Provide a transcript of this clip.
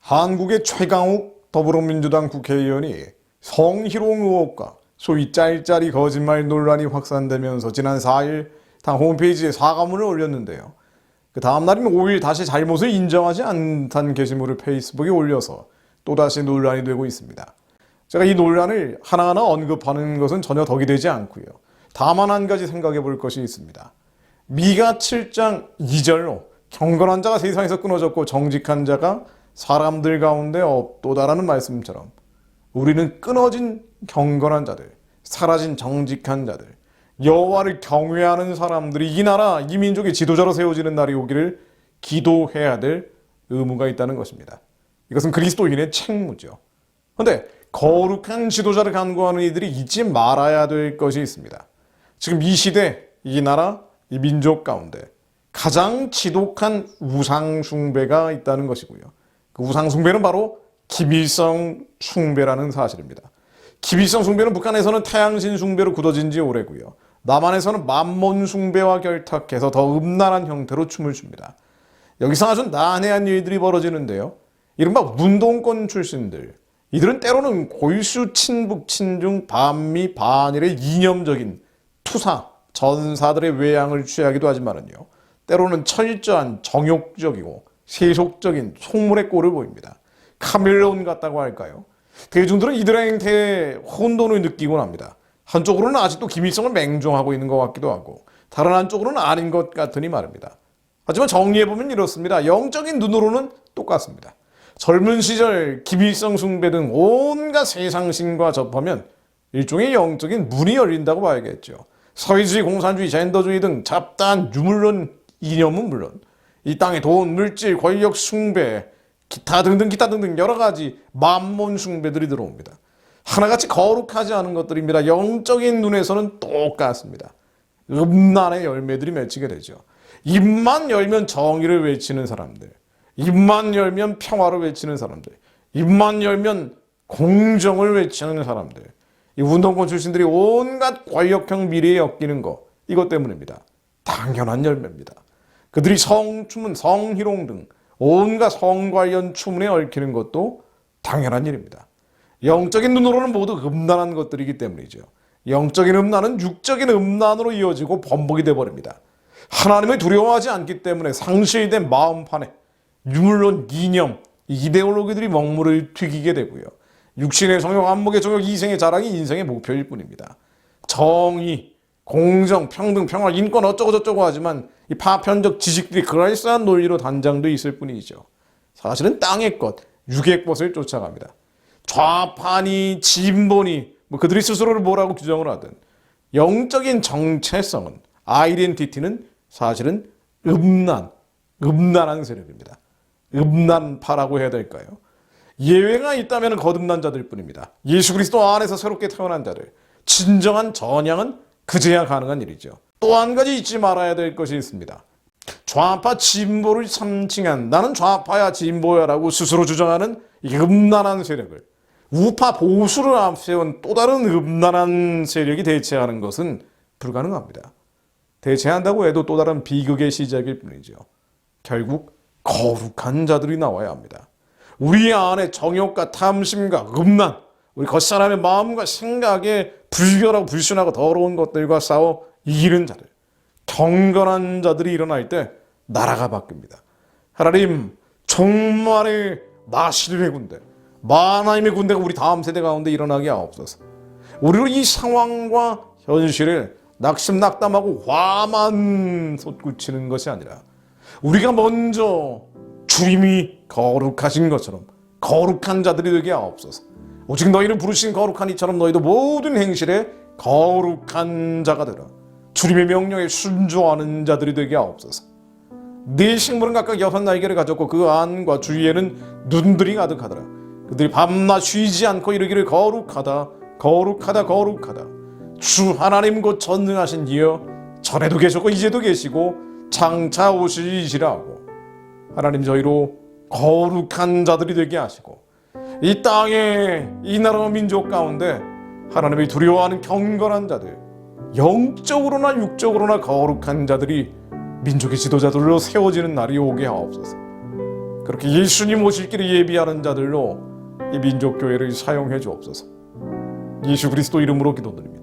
한국의 최강욱 더불어민주당 국회의원이 성희롱 의혹과 소위 짤짤이 거짓말 논란이 확산되면서 지난 4일 당 홈페이지에 사과문을 올렸는데요. 그 다음 날인 5일 다시 잘못을 인정하지 않다는 게시물을 페이스북에 올려서 또다시 논란이 되고 있습니다. 제가 이 논란을 하나하나 언급하는 것은 전혀 덕이 되지 않고요. 다만 한 가지 생각해 볼 것이 있습니다. 미가 7장 2절로 경건한 자가 세상에서 끊어졌고 정직한 자가 사람들 가운데 없도다라는 말씀처럼 우리는 끊어진 경건한 자들, 사라진 정직한 자들, 여호와를 경외하는 사람들이 이 나라, 이 민족의 지도자로 세워지는 날이 오기를 기도해야 될 의무가 있다는 것입니다. 이것은 그리스도인의 책무죠. 그런데 거룩한 지도자를 간구하는 이들이 잊지 말아야 될 것이 있습니다. 지금 이 시대, 이 나라, 이 민족 가운데 가장 지독한 우상 숭배가 있다는 것이고요. 그 우상 숭배는 바로 김일성 숭배라는 사실입니다. 김일성 숭배는 북한에서는 태양신 숭배로 굳어진 지 오래고요. 남한에서는 만몬 숭배와 결탁해서 더 음란한 형태로 춤을 춥니다. 여기서 아주 난해한 일들이 벌어지는데요. 이른바 운동권 출신들, 이들은 때로는 골수, 친북, 친중, 반미, 반일의 이념적인 투사, 전사들의 외양을 취하기도 하지만요. 때로는 철저한 정욕적이고 세속적인 속물의 꼴을 보입니다. 카멜레온 같다고 할까요? 대중들은 이들의 행태에 혼돈을 느끼곤 합니다. 한쪽으로는 아직도 김일성을 맹종하고 있는 것 같기도 하고 다른 한쪽으로는 아닌 것 같으니 말입니다. 하지만 정리해보면 이렇습니다. 영적인 눈으로는 똑같습니다. 젊은 시절 김일성 숭배 등 온갖 세상신과 접하면 일종의 영적인 문이 열린다고 봐야겠죠. 사회주의, 공산주의, 젠더주의 등 잡다한 유물론 이념은 물론 이 땅의 돈, 물질, 권력 숭배, 기타 등등 여러 가지 만몬 숭배들이 들어옵니다. 하나같이 거룩하지 않은 것들입니다. 영적인 눈에서는 똑같습니다. 음란의 열매들이 맺히게 되죠. 입만 열면 정의를 외치는 사람들, 입만 열면 평화를 외치는 사람들, 입만 열면 공정을 외치는 사람들, 이 운동권 출신들이 온갖 권력형 미래에 엮이는 것, 이것 때문입니다. 당연한 열매입니다. 그들이 성추문, 성희롱 등 온갖 성 관련 추문에 얽히는 것도 당연한 일입니다. 영적인 눈으로는 모두 음란한 것들이기 때문이죠. 영적인 음란은 육적인 음란으로 이어지고 번복이 되어버립니다. 하나님을 두려워하지 않기 때문에 상실된 마음판에 유물론, 이념, 이데올로기들이 먹물을 튀기게 되고요. 육신의 성욕, 안목의 정욕, 이생의 자랑이 인생의 목표일 뿐입니다. 정의, 공정, 평등, 평화, 인권 어쩌고저쩌고 하지만 이 파편적 지식들이 그럴싸한 논리로 단장돼 있을 뿐이죠. 사실은 땅의 것, 육의 것을 쫓아갑니다. 좌파니 진보니 그들이 스스로를 뭐라고 규정을 하든 영적인 정체성은, 아이덴티티는 사실은 음란한 세력입니다. 음란파라고 해야 될까요? 예외가 있다면 거듭난 자들 뿐입니다. 예수 그리스도 안에서 새롭게 태어난 자들, 진정한 전향은 그제야 가능한 일이죠. 또 한 가지 잊지 말아야 될 것이 있습니다. 좌파 진보를 삼칭한 나는 좌파야 진보야 라고 스스로 주장하는 이 음란한 세력을 우파 보수를 앞세운 또 다른 음란한 세력이 대체하는 것은 불가능합니다. 대체한다고 해도 또 다른 비극의 시작일 뿐이죠. 결국 거룩한 자들이 나와야 합니다. 우리 안에 정욕과 탐심과 음란, 우리 겉사람의 마음과 생각에 불결하고 불순하고 더러운 것들과 싸워 이기는 자들, 경건한 자들이 일어날 때 나라가 바뀝니다. 하나님, 종말의 마실의 군대, 하나님의 군대가 우리 다음 세대 가운데 일어나게 하옵소서. 우리로 이 상황과 현실을 낙심낙담하고 화만 솟구치는 것이 아니라 우리가 먼저 주님이 거룩하신 것처럼 거룩한 자들이 되게 하옵소서. 오직 너희는 부르신 거룩한 이처럼 너희도 모든 행실에 거룩한 자가 되라. 주님의 명령에 순종하는 자들이 되게 하옵소서. 네 식물은 각각 6 날개를 가졌고 그 안과 주위에는 눈들이 가득하더라. 그들이 밤낮 쉬지 않고 이르기를 거룩하다, 거룩하다, 거룩하다. 주 하나님 곧 전능하신 이여, 전에도 계셨고 이제도 계시고 장차 오시리라 하고, 하나님 저희로 거룩한 자들이 되게 하시고 이 땅에 이 나라와 민족 가운데 하나님을 두려워하는 경건한 자들, 영적으로나 육적으로나 거룩한 자들이 민족의 지도자들로 세워지는 날이 오게 하옵소서. 그렇게 예수님 오실 길을 예비하는 자들로 이 민족교회를 사용해 주옵소서. 예수 그리스도 이름으로 기도드립니다.